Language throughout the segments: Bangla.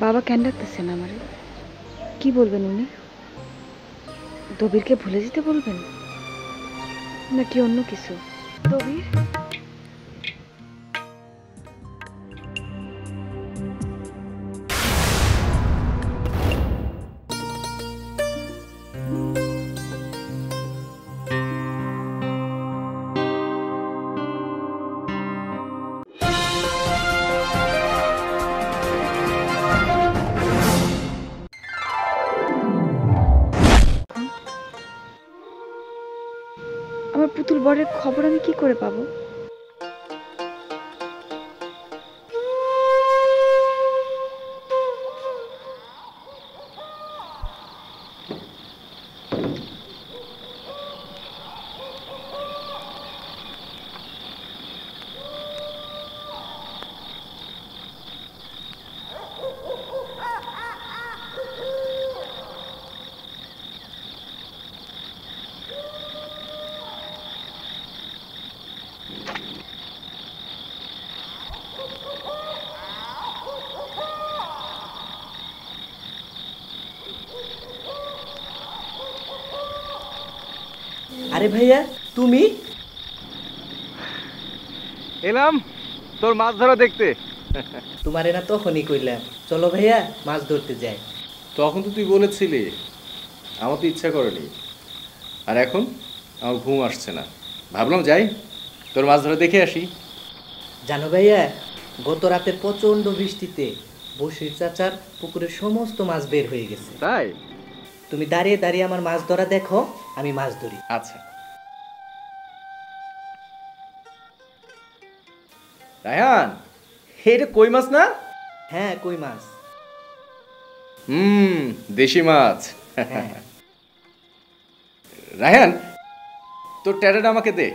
বাবা কেন ডাকতেছেন আমারে? কি বলবেন উনি? দবিরকে ভুলে যেতে বলবেন নাকি অন্য কিছু? দবির, আমার পুতুল বরের খবর আমি কি করে পাবো? আরে ভাইয়া, তুমি? এলাম তোর মাছ ধরা দেখতে। তোমারে না তখনই কইলাম চলো ভাইয়া মাছ ধরতে যাই। তখন তো তুই বলেছিলি, আমার তো ইচ্ছা করেনি। আর এখন আমার ঘুম আসছে না, ভাবলাম যাই তোর মাছ ধরা দেখে আসি। জানো ভাইয়া, গত রাতের প্রচন্ড বৃষ্টিতে বসির চাচার পুকুরের সমস্ত মাছ বের হয়ে গেছে। তাই? তুমি দাঁড়িয়ে দাঁড়িয়ে আমার মাছ ধরা দেখো, আমি মাছ ধরি। আচ্ছা। রায়হান, এটা কই মাছ না? হ্যাঁ, কই মাছ। হুম, দেশি মাছ। হ্যাঁ। রায়হান, তোর ট্যাটাটা আমাকে দে,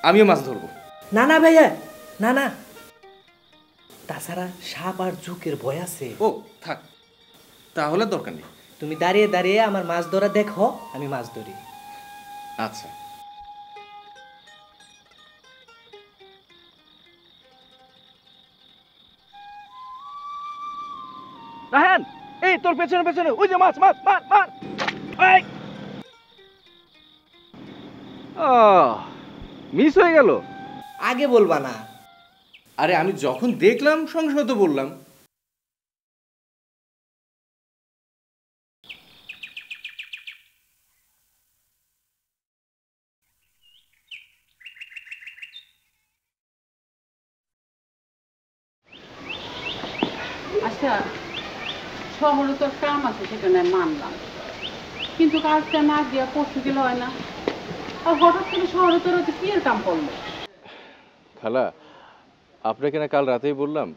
আমিও মাছ ধরবো। না না ভাইয়া, না না, তাছাড়া সাপ আর ঝুঁকের ভয় আছে। ও থাক, তাহলে দরকার নেই। তুমি দাঁড়িয়ে দাঁড়িয়ে আমার মাছ ধরা দেখো, আমি মাছ ধরি। আচ্ছা। রায়হান, এই তোর পেছনে পেছনে ওই যে মাছ, মাছ মার মার। এই মিস হয়ে গেল। আগে বলবা না। আরে আমি যখন দেখলাম সঙ্গে সঙ্গে তো বললাম। আচ্ছা, শহরে তোর কাম আছে সেখানে মানলাম, কিন্তু কাজটা না গিয়া পরশু গেলে হয় না। আর হঠাৎ করে শহরে তোর কি এর কাম করলো? খালা, আপনাকে না কাল রাতেই বললাম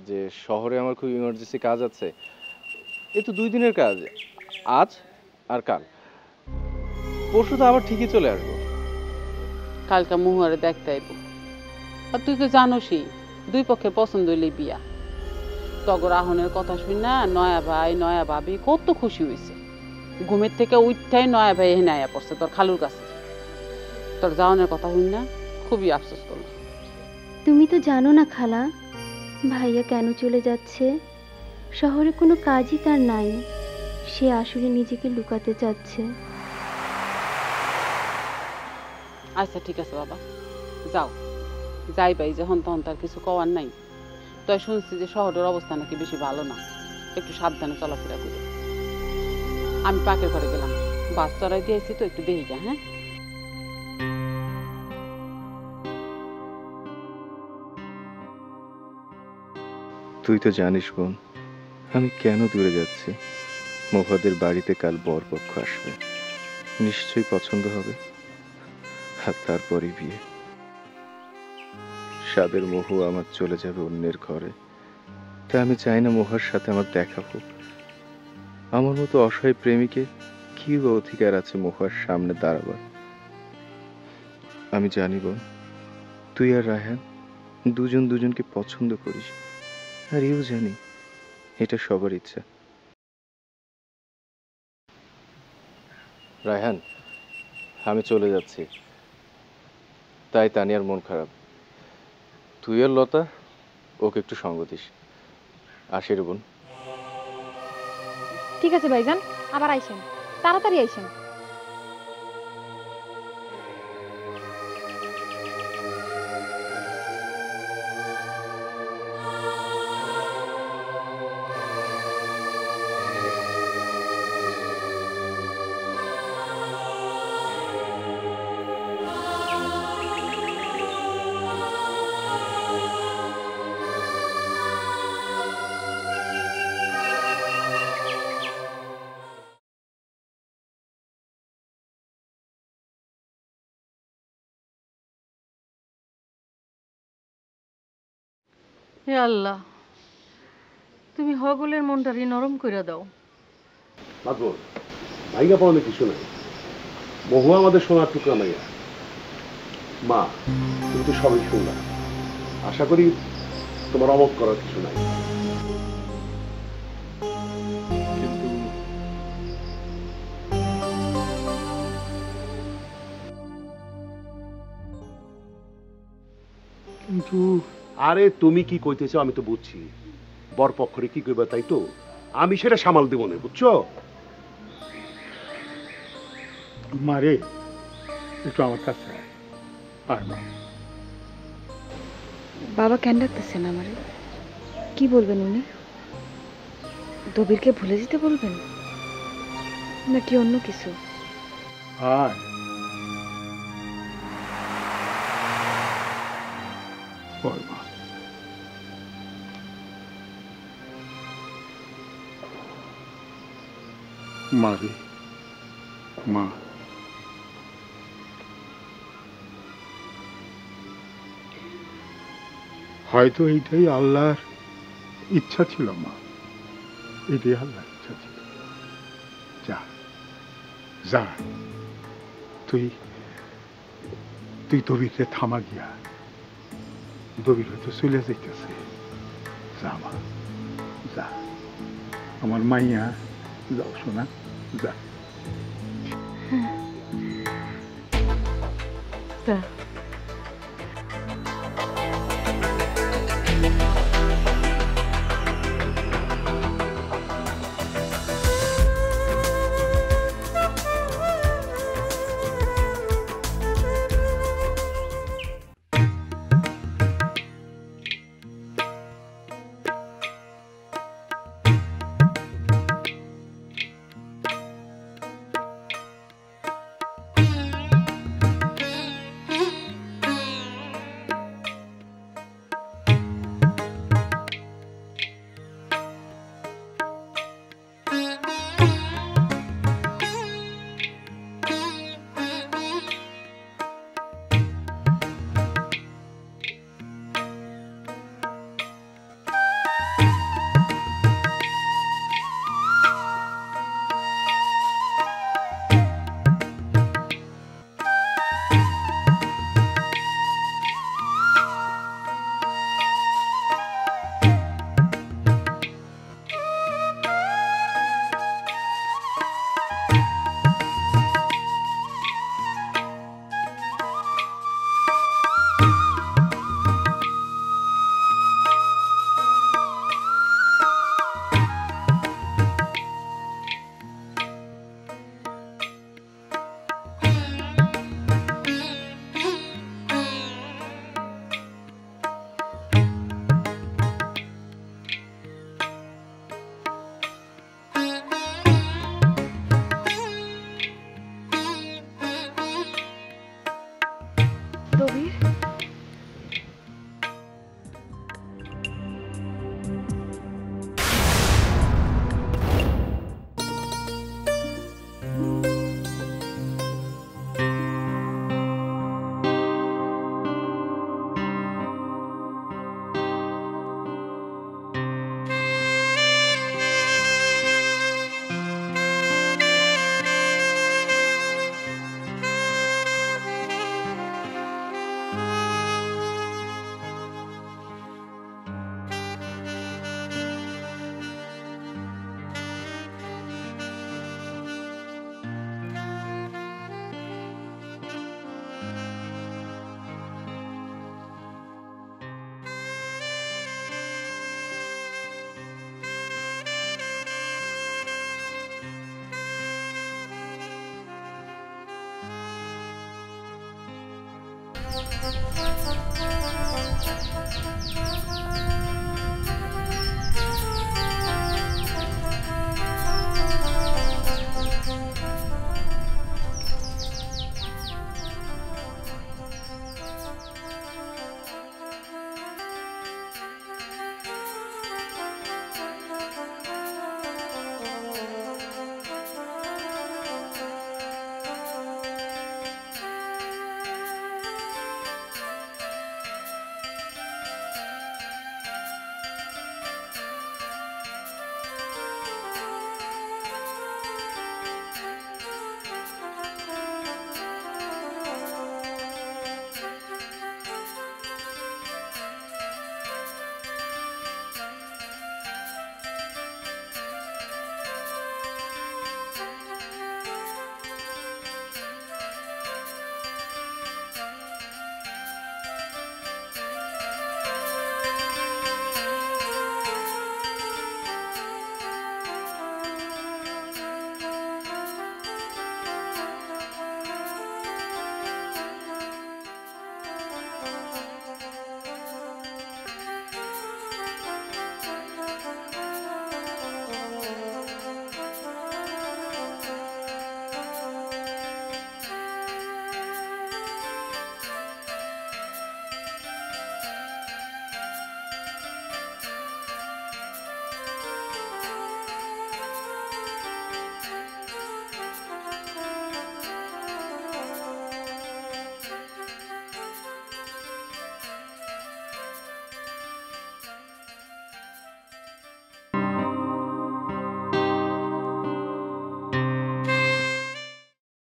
যে শহরে আমার খুব ইমার্জেন্সি কাজ আছে। এ তো 2 দিনের কাজ, আজ আর কাল। পরশু তো আবার ঠিকই চলে আসবো। কালকে মুহুয়ারে দেখতে আইব। আর তুই তো জানোসই, দুই পক্ষে পছন্দ হইলেই বিয়া। তগর আহনের কথা শুন না নয়া ভাই নয়া ভাবি কত খুশি হয়েছে। ঘুমের থেকে উঠটাই নয়া ভাই এখানে আয়া পড়ছে তোর খালুর কাছে। তোর যাওয়ানোর কথা শুন না খুবই আফসোস করলো। তুমি তো জানো না খালা, ভাইয়া কেন চলে যাচ্ছে। শহরে কোনো কাজই তার নাই, সে আসলে নিজেকে লুকাতে চাচ্ছে। আচ্ছা ঠিক আছে বাবা, যাও, যাই ভাই, যখন তখন তার কিছু কওয়ার নাই। তাই শুনছি যে শহরের অবস্থা নাকি বেশি ভালো না, একটু সাবধানে চলাফেরা করো। আমি পাকের ঘরে গেলাম, বাস চড়াই দিয়েছি তো, একটু দেখি যা। হ্যাঁ, তুই তো জানিস বোন, আমি কেন দূরে যাচ্ছি। মহুয়াদের বাড়িতে কাল বরপক্ষ আসবে, নিশ্চয়ই পছন্দ হবে, আর তারপরে বিয়ে। সাদের মহু আমার চলে যাবে অন্যের ঘরে, তাই আমি চাই না মহুয়ার সাথে আমার দেখা হোক। আমার মতো অসহায় প্রেমিকের কি বা অধিকার আছে মহুয়ার সামনে দাঁড়াবার। আমি জানি বোন, তুই আর রায়হান দুজন দুজনকে পছন্দ করিস, আর এও জানি এটা সবার ইচ্ছা। রায়হান, আমি চলে যাচ্ছি, তাই তানিয়ার মন খারাপ। তুই আর লতা ওকে একটু সঙ্গ দিস। আসি রে বোন। ঠিক আছে ভাইজান, আবার আইসেন, তাড়াতাড়ি আইসেন। হে আল্লাহ, তুমি হগলের মনটারি নরম কইরা দাও। মাতবর ভাইঙ্গা পড়ানো কিছু নাই, বহু আমাদের সোনার টুকরা মাইয়া। মা, তুমি তো সবই শুনলা, আশা করি তোমার অমত করার কিছু নাই। কিন্তু আরে তুমি কি কইতে চাও আমি তো বুঝছি, বরপক্ষরে কি কইবা তাই তো আমি সেটা সামাল দেব না, বুঝছো? মারে একটু আমার কাছে আয় মা। বাবা কেন ডাকতেছেন আমারে? কি বলবেন উনি? দবিরকে ভুলে যেতে বলবেন নাকি অন্য কিছু? আয় বল মা। মারে মা, হয়তো এইটাই আল্লাহর ইচ্ছা ছিল মা, এটাই আল্লাহর ইচ্ছা ছিল। যা যা, তুই তুই দবিরকে থামা গিয়া, দবির হয়তো চলে যাইতেছে। যা মা যা, আমার মাইয়া, যাও শোনা, যা। তা